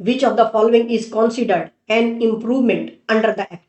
which of the following is considered an improvement under the act.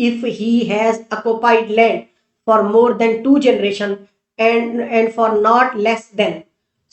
if he has occupied land for more than 2 generation and for not less than.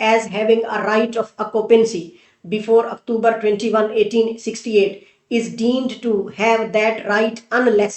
as having a right of occupancy before October 21, 1868 is deemed to have that right unless.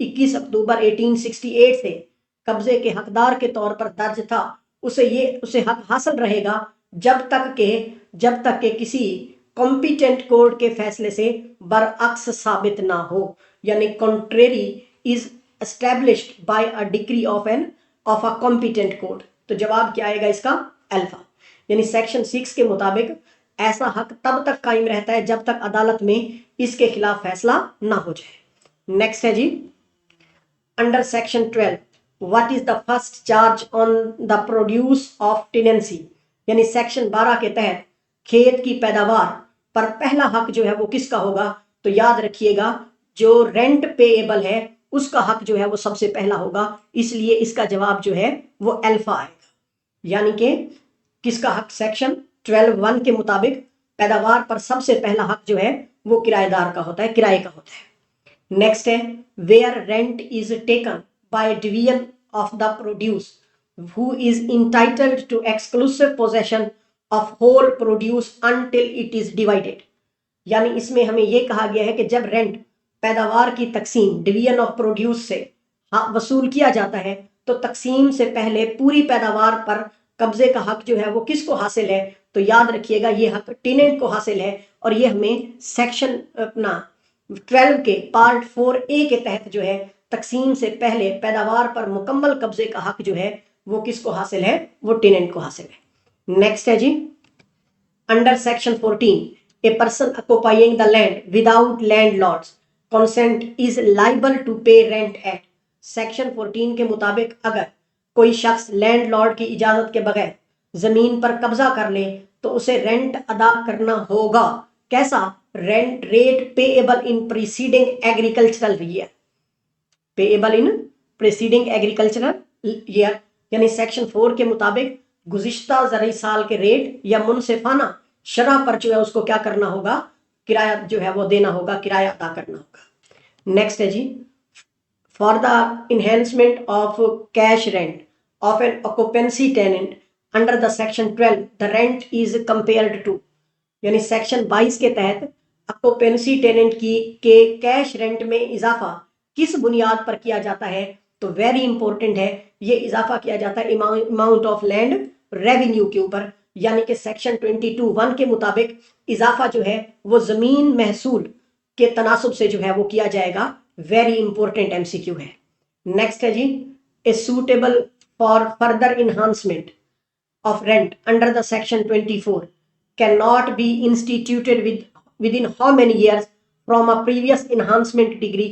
21 अक्टूबर 1868 से कब्जे के हकदार के तौर पर दर्ज था, उसे हक हासिल रहेगा जब तक के किसी कॉम्पिटेंट कोर्ट के फैसले से बरअक्स साबित ना हो, यानी contrary is established by a decree of a competent court. तो जवाब क्या आएगा इसका? अल्फा। यानी सेक्शन 6 के मुताबिक ऐसा हक तब तक कायम रहता है जब तक अदालत में इसके खिलाफ फैसला ना हो जाए। नेक्स्ट है जी, under section 12 what is the first charge on the produce of tenancy, यानी सेक्शन 12 के तहत खेत की पैदावार पर पहला हक जो है वो किसका होगा? तो याद रखिएगा जो रेंट पेएबल है उसका हक जो है वो सबसे पहला होगा, इसलिए इसका जवाब जो है वो अल्फा आएगा। यानी कि किसका हक? सेक्शन 12(1) के मुताबिक पैदावार पर सबसे पहला हक जो है वो किराएदार का होता है, किराए का होता है। नेक्स्ट है where rent is taken by division of the produce who is entitled to exclusive possession of whole produce until it is divided, यानी इसमें हमें यह कहा गया है कि जब रेंट पैदावार की तकसीम डिवीजन ऑफ प्रोड्यूस से वसूल किया जाता है तो तकसीम से पहले पूरी पैदावार पर कब्जे का हक जो है वो किसको हासिल है? तो याद रखिएगा ये हक टेनेंट को हासिल है, और ये हमें सेक्शन अपना 12 के पार्ट 4A के तहत जो है तकसीम से पहले पैदावार पर मुकम्मल कब्जे का हक जो है वो किसको हासिल है? वो टेनेंट को हासिल है। नेक्स्ट है जी, under section 14 a person occupying the land without landlord's consent is liable to pay rent at. Section 14 के मुताबिक अगर कोई शख्स लैंडलॉर्ड की इजाजत के बगैर जमीन पर कब्जा कर ले तो उसे रेंट अदा करना होगा। कैसा? रेंट रेट पेएबल इन प्रीसीडिंग एग्रीकल्चरल ईयर, पेएबल इन प्रीसीडिंग एग्रीकल्चरल ईयर, यानी सेक्शन 4 के मुताबिक गुज़िश्ता ज़रई साल के रेट या मुनसिफाना शरह पर जो है उसको क्या करना होगा? किराया जो है वो देना होगा, किराया अदा करना होगा। नेक्स्ट है जी, for the enhancement of cash rent of an occupancy tenant under the section 12 the rent is compared to, यानी सेक्शन 22 के तहत ऑक्युपेंसी टेनेंट की के कैश रेंट में इजाफा किस बुनियाद पर किया जाता है? तो वेरी इंपॉर्टेंट है, ये इजाफा किया जाता है अमाउंट ऑफ लैंड रेवेन्यू के ऊपर, यानी कि सेक्शन 22(1) के मुताबिक इजाफा जो है वो जमीन महसूल के तनासुब से जो है वो किया जाएगा। वेरी इंपॉर्टेंट एमसीक्यू है। नेक्स्ट है जी, a suitable for further enhancement of rent under the section 24 can not be instituted within how many years from a previous enhancement degree,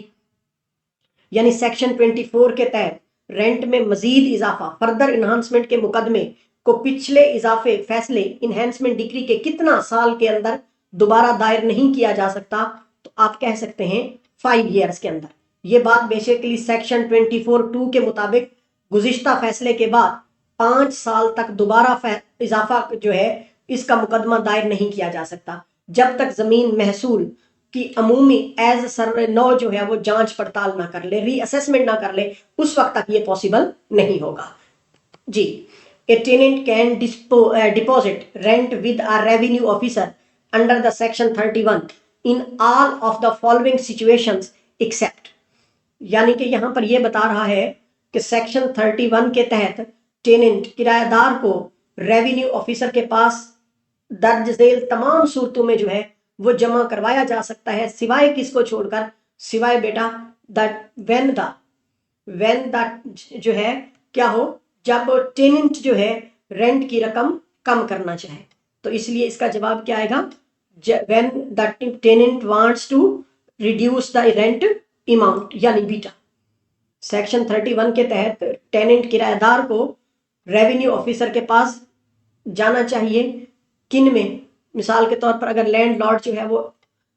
यानी सेक्शन 24 के तहत रेंट में मजीद इजाफा फर्दर इन्हांसमेंट के मुकदमे को पिछले इजाफे फैसले इन्हेंसमेंट डिग्री के कितना साल के अंदर दोबारा दायर नहीं किया जा सकता? तो आप कह सकते हैं 5 years के अंदर। ये बात बेसिकली सेक्शन 24(2) के मुताबिक गुज़िश्ता फैसले के बाद 5 साल तक दोबारा इजाफा जो है इसका मुकदमा दायर नहीं किया जा सकता जब तक जमीन महसूल की अमूमी एज सर्वे नो जो है वो जांच पड़ताल ना कर ले, रीअसेसमेंट ना कर ले, उस वक्त तक ये पॉसिबल नहीं होगा जी। A tenant can deposit rent with a revenue officer under the section 31 in all of the following situations except, यानी कि यहां पर ये बता रहा है कि सेक्शन 31 के तहत टेनेंट किराएदार को रेवेन्यू ऑफिसर के पास दर्ज झेल तमाम सूरतों में जो है वो जमा करवाया जा सकता है, सिवाय किसको छोड़कर? सिवाय बेटा व्हेन द जो है क्या हो, जब टेनेंट जो है रेंट की रकम कम करना चाहे। तो इसलिए इसका जवाब क्या आएगा? When the tenant wants to reduce the rent amount, यानी बीटा। सेक्शन 31 के तहत टेनेंट किराएदार को रेवेन्यू ऑफिसर के पास जाना चाहिए किन में? मिसाल के तौर पर अगर लैंड लॉर्ड जो है वो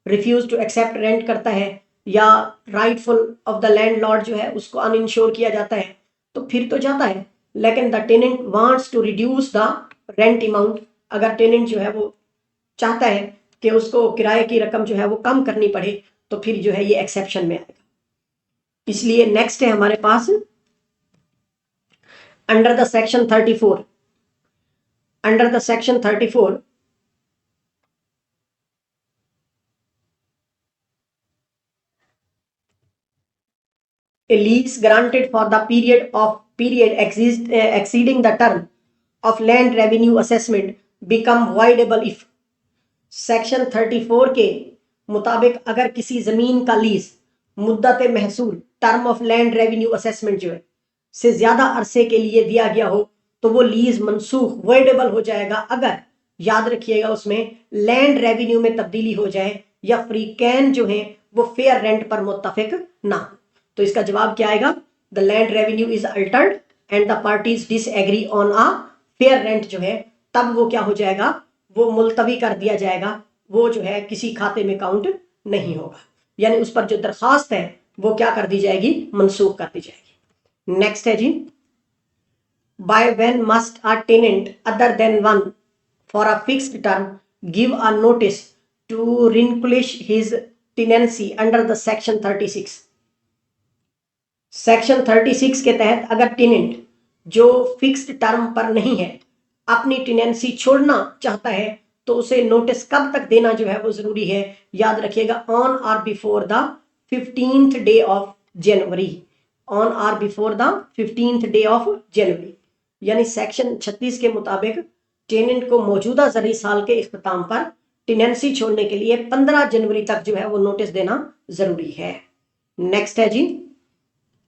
रिफ्यूज टू एक्सेप्ट रेंट करता है या rightful of the land Lord जो है उसको अनइंश्योर किया जाता है तो फिर तो जाता है, लेकिन the tenant wants to reduce the rent amount, अगर टेनेंट जो है वो चाहता है कि उसको किराए की रकम जो है वो कम करनी पड़े तो फिर जो है ये एक्सेप्शन में आएगा। इसलिए नेक्स्ट है हमारे पास under the section 34, under the section 34 A lease granted for the period exceeding the term of land revenue assessment become voidable if section 34 के मुताबिक अगर किसी जमीन का लीज मुद्दत महसूल term of land revenue assessment जो है से ज्यादा अरसे के लिए दिया गया हो तो वो लीज मनसूख वॉइडेबल हो जाएगा अगर, याद रखिएगा, उसमें लैंड रेवेन्यू में तब्दीली हो जाए या फ्री कैन जो है वो फेयर रेंट पर मुत्तफिक ना हो। तो इसका जवाब क्या आएगा? The land revenue is Altered and the parties disagree on a fair rent जो है तब वो क्या हो जाएगा, वो मुलतवी कर दिया जाएगा, वो जो है किसी खाते में काउंट नहीं होगा, यानी उस पर जो दरखास्त है वो क्या कर दी जाएगी, मनसूख कर दी जाएगी। नेक्स्ट है जी, by when must a tenant other than one for a fixed term give a notice to relinquish his tenancy under the section 36। Section 36 के तहत अगर टेनेंट जो फिक्स्ड टर्म पर नहीं है अपनी टेनेंसी छोड़ना चाहता है तो उसे नोटिस कब तक देना जो है वो जरूरी है, याद रखिएगा, ऑन और before the 15th day of January, on और before the 15th day of January. यानी सेक्शन 36 के मुताबिक टेनेंट को मौजूदा ज़र्री साल के इख्तिताम पर टेनेंसी छोड़ने के लिए 15 जनवरी तक जो है वो नोटिस देना जरूरी है। नेक्स्ट है जी,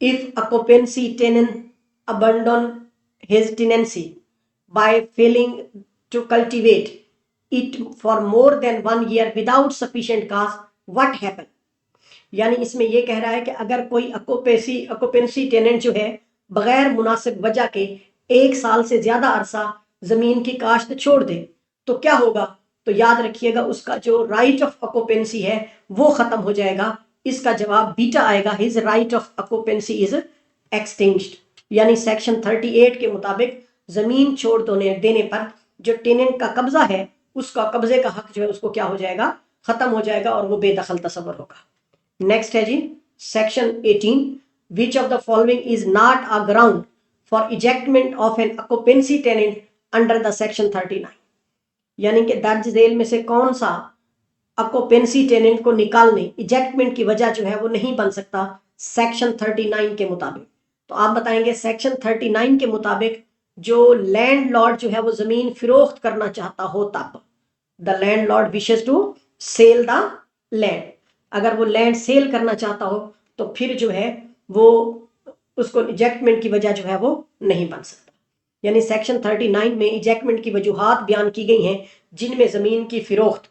if occupancy tenant abandon his tenancy by failing to cultivate it for more than 1 year without sufficient cause, what happen? यानी इसमें यह कह रहा है कि अगर कोई ऑक्यूपेंसी टेनेंट जो है बगैर मुनासिब वजह के 1 साल से ज्यादा अरसा जमीन की काश्त छोड़ दे तो क्या होगा? तो याद रखिएगा उसका जो राइट ऑफ ऑक्यूपेंसी है वो खत्म हो जाएगा। इसका जवाब बीटा आएगा, his right of occupancy is extinguished. यानी सेक्शन 38 के मुताबिक जमीन छोड़ देने पर जो टेनेंट का कब्जा है उसका कब्जे का हक जो है उसको क्या हो जाएगा, खत्म हो जाएगा और वो बेदखल तस्वर होगा। नेक्स्ट है जी, section 18, which of the following is not a ground for ejectment of an occupancy tenant under the section 39। यानी कि दर्ज झेल में से कौन सा ऑक्यूपेंसी टेनेंट को निकालने इजेक्टमेंट की वजह जो है वो नहीं बन सकता सेक्शन 39 के मुताबिक। तो आप बताएंगे सेक्शन 39 के मुताबिक जो लैंड लॉर्ड जो है वो जमीन फिरोख्त करना चाहता हो तब, the landlord wishes to sell the land, अगर वो लैंड सेल करना चाहता हो तो फिर जो है वो उसको इजेक्टमेंट की वजह जो है वो नहीं बन सकता। यानी सेक्शन 39 में इजेक्टमेंट की वजूहात बयान की गई हैं जिनमें जमीन की फिरोख्त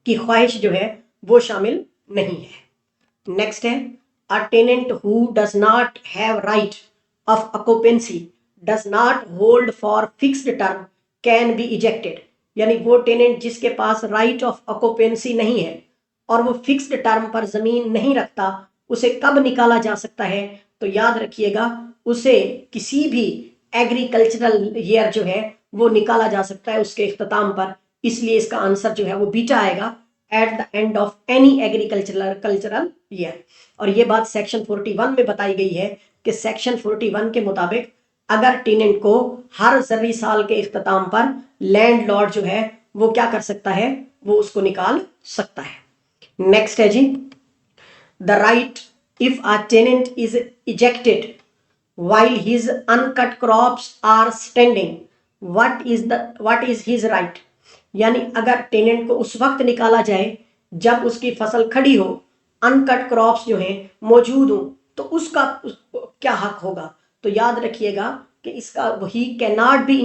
की ख्वाहिश जो है वो शामिल नहीं है। नेक्स्ट है, a tenant who does not have right of occupancy does not hold for fixed term can be ejected। यानी वो टेनेंट जिसके पास राइट ऑफ ऑक्यूपेंसी नहीं है और वो फिक्स्ड टर्म पर जमीन नहीं रखता उसे कब निकाला जा सकता है? तो याद रखिएगा उसे किसी भी एग्रीकल्चरल ईयर जो है वो निकाला जा सकता है उसके इख्तिताम पर, इसलिए इसका आंसर जो है वो बीटा आएगा, at the end of any agricultural year. और ये बात सेक्शन 41 में बताई गई है कि सेक्शन 41 के मुताबिक अगर टेनेंट को हर ज़र्री साल के इख्तिताम पर लैंड लॉर्ड जो है वो क्या कर सकता है, वो उसको निकाल सकता है। नेक्स्ट है जी, the right if a tenant is ejected while his uncut crops are standing, what is his right? यानी अगर टेनेंट को उस वक्त निकाला जाए जब उसकी फसल खड़ी हो, अनकट क्रॉप्स जो हैं मौजूद हो, तो उसका क्या हक होगा? तो याद रखिएगा कि इसका वही can not B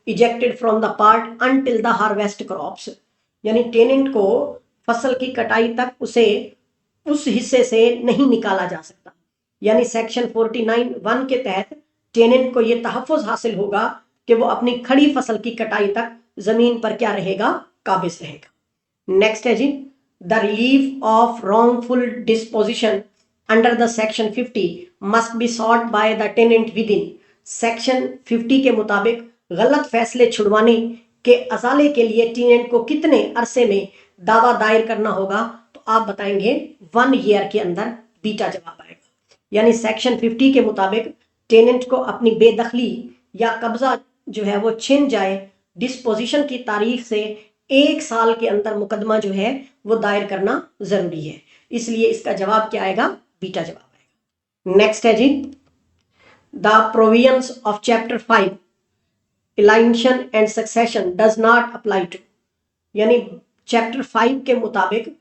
ejected from the part until the harvest crops. यानी टेनेंट को फसल की कटाई तक उसे उस हिस्से से नहीं निकाला जा सकता। यानी सेक्शन 49(1) के तहत टेनेंट को यह तहफ़्फ़ुज़ हासिल होगा कि वो अपनी खड़ी फसल की कटाई तक जमीन पर क्या रहेगा, काबिज रहेगा। नेक्स्ट है जी, the relief of wrongful dispossession under the section 50 must be sought by the tenant within. Section 50 के मुताबिक गलत फैसले छुड़वाने के अजाले के लिए टेनेंट को कितने अरसे में दावा दायर करना होगा? तो आप बताएंगे 1 ईयर के अंदर, बीटा जवाब आएगा। यानी सेक्शन 50 के मुताबिक टेनेंट को अपनी बेदखली या कब्जा जो है वो छिन जाए, डिस्पोजिशन की तारीख से 1 साल के अंदर मुकदमा जो है वो दायर करना जरूरी है। इसलिए इसका जवाब क्या आएगा, बीटा जवाब आएगा। नेक्स्ट है जी, the provisions of chapter 5 election and succession does not apply to, यानी चैप्टर 5 के मुताबिक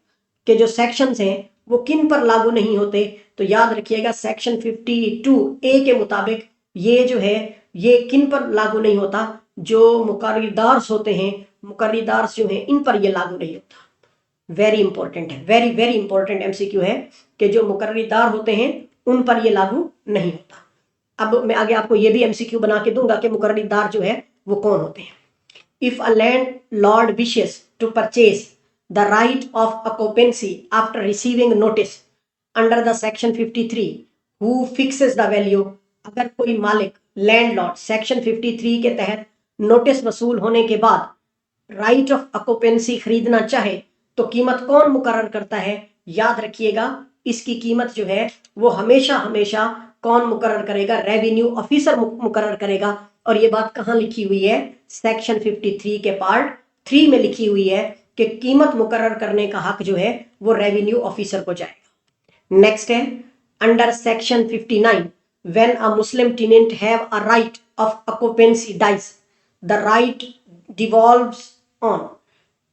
के जो सेक्शंस हैं वो किन पर लागू नहीं होते। तो याद रखिएगा सेक्शन 52A के मुताबिक ये जो है ये किन पर लागू नहीं होता, जो मुकर्रिदार्स होते हैं, मुकर्रिदार्स जो हैं इन पर ये लागू नहीं होता। वेरी इंपॉर्टेंट है, वेरी वेरी इंपॉर्टेंट एमसीक्यू है कि जो मुकर्रिदार होते हैं उन पर ये लागू नहीं होता। अब मैं आगे आपको ये भी एमसीक्यू बना के दूंगा कि मुकर्रिदार जो है वो कौन होते हैं। If a landlord wishes to purchase the right of occupancy after receiving notice under the section 53 who fixes the value, अगर कोई मालिक लैंडलॉर्ड सेक्शन 53 के तहत नोटिस वसूल होने के बाद राइट ऑफ ऑक्यूपेंसी खरीदना चाहे तो कीमत कौन मुकर्रर करता है। याद रखिएगा इसकी कीमत जो है वो हमेशा हमेशा कौन मुकर्रर करेगा, रेवेन्यू ऑफिसर मुकर्रर करेगा। और ये बात कहाँ लिखी हुई है, सेक्शन 53 के पार्ट 3 में लिखी हुई है कि कीमत मुकर्रर करने का हक जो है वो रेवेन्यू ऑफिसर को जाएगा। नेक्स्ट है under section 59 when a Muslim tenant have a right of occupancy dies the right devolves on,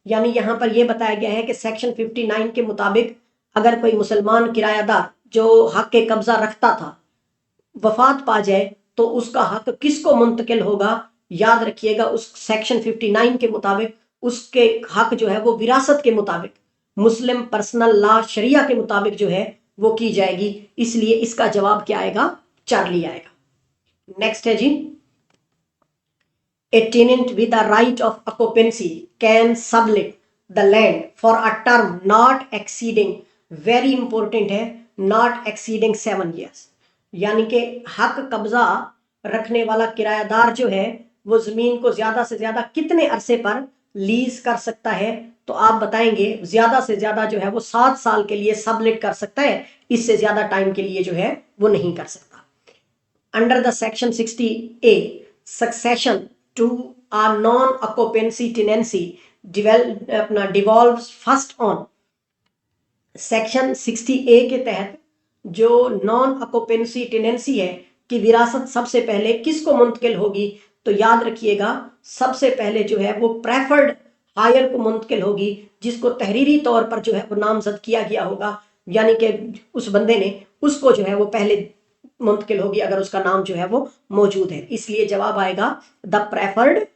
यानी यहां पर यह बताया गया है कि सेक्शन 59 के मुताबिक अगर कोई मुसलमान किरायादार जो हक के कब्जा रखता था वफात पा जाए तो उसका हक किसको मुंतकिल होगा। याद रखिएगा उस सेक्शन 59 के मुताबिक उसके हक जो है वो विरासत के मुताबिक मुस्लिम पर्सनल लॉ शरिया के मुताबिक जो है वो की जाएगी। इसलिए इसका जवाब क्या आएगा, चार्ली आएगा। नेक्स्ट है जी, a tenant with the right of occupancy can sublet the land for a term not exceeding, very important है, नॉट एक्सीडिंग 7 years, यानी कि हक कब्जा रखने वाला किरायादार जो है वो जमीन को ज्यादा से ज्यादा कितने अरसे पर लीज कर सकता है। तो आप बताएंगे ज्यादा से ज्यादा जो है वो 7 साल के लिए सबलेट कर सकता है, इससे ज्यादा टाइम के लिए जो है वो नहीं कर सकता। Under the section 60A succession to a non occupancy tenancy devolves first on, section 60A के तहत जो नॉन ऑक्यूपेंसी टेनेंसी है कि विरासत सबसे पहले किसको मुंतकिल होगी। तो याद रखिएगा सबसे पहले जो है वो प्रेफर्ड हायर को मुंतकिल होगी जिसको तहरीरी तौर पर जो है वो नामजद किया गया होगा, यानी कि उस बंदे ने उसको जो है वो पहले मुंतकिल होगी अगर उसका नाम जो है वो मौजूद है। इसलिए जवाब आएगा द प्रेफर्ड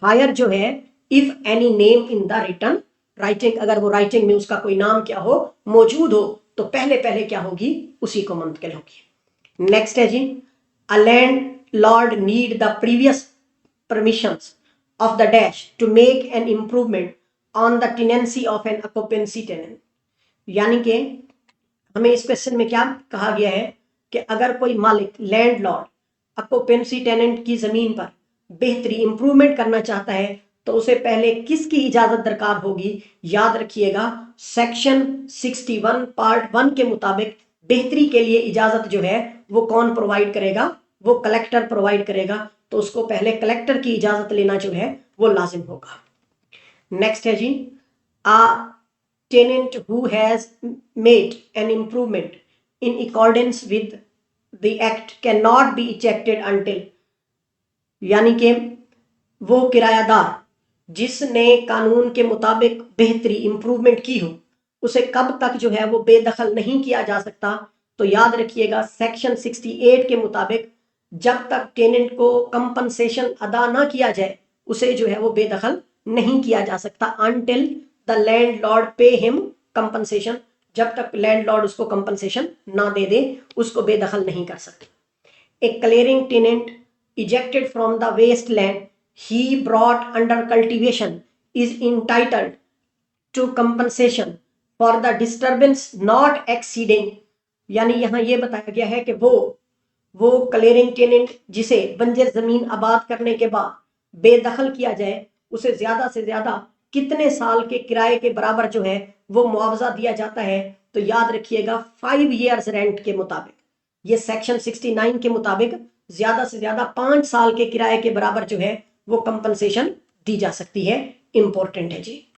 हायर जो है if any name in the return writing, अगर वो राइटिंग में उसका कोई नाम क्या हो मौजूद हो तो पहले पहले क्या होगी, उसी को मुंतकिल होगी। नेक्स्ट है जी, a landlord need the previous permissions of the dash to make an improvement on the tenancy of an occupancy tenant, यानी कि हमें इस क्वेश्चन में क्या कहा गया है कि अगर कोई मालिक लैंडलॉर्ड ऑक्यूपेंसी टेनेंट की जमीन पर बेहतरी इंप्रूवमेंट करना चाहता है तो उसे पहले किसकी इजाजत दरकार होगी। याद रखिएगा सेक्शन 61 पार्ट 1 के मुताबिक बेहतरी के लिए इजाजत जो है वो कौन प्रोवाइड करेगा, वो कलेक्टर प्रोवाइड करेगा। तो उसको पहले कलेक्टर की इजाजत लेना जो है वो लाजिम होगा। नेक्स्ट है जी, आ tenant who has made an improvement in accordance with the act cannot be ejected until, यानी कि वो किरायादार जिसने कानून के मुताबिक बेहतरी इंप्रूवमेंट की हो उसे कब तक जो है वो बेदखल नहीं किया जा सकता। तो याद रखिएगा सेक्शन 68 के मुताबिक जब तक टेनेंट को कंपनसेशन अदा ना किया जाए उसे जो है वो बेदखल नहीं किया जा सकता until the landlord pay him compensation, जब तक लैंडलॉर्ड उसको कंपनसेशन ना दे दे उसको बेदखल नहीं कर सकते। A clearing tenant ejected from the waste land he brought under cultivation is entitled to compensation for the disturbance not exceeding, यानी यहां यह बताया गया है कि वो क्लियरिंग टेनेंट जिसे बंजर जमीन आबाद करने के बाद बेदखल किया जाए उसे ज्यादा से ज्यादा कितने साल के किराए के बराबर जो है वो मुआवजा दिया जाता है। तो याद रखिएगा 5 years रेंट के मुताबिक, ये सेक्शन 69 के मुताबिक ज्यादा से ज्यादा 5 साल के किराए के बराबर जो है वो कंपनसेशन दी जा सकती है। इंपॉर्टेंट है जी।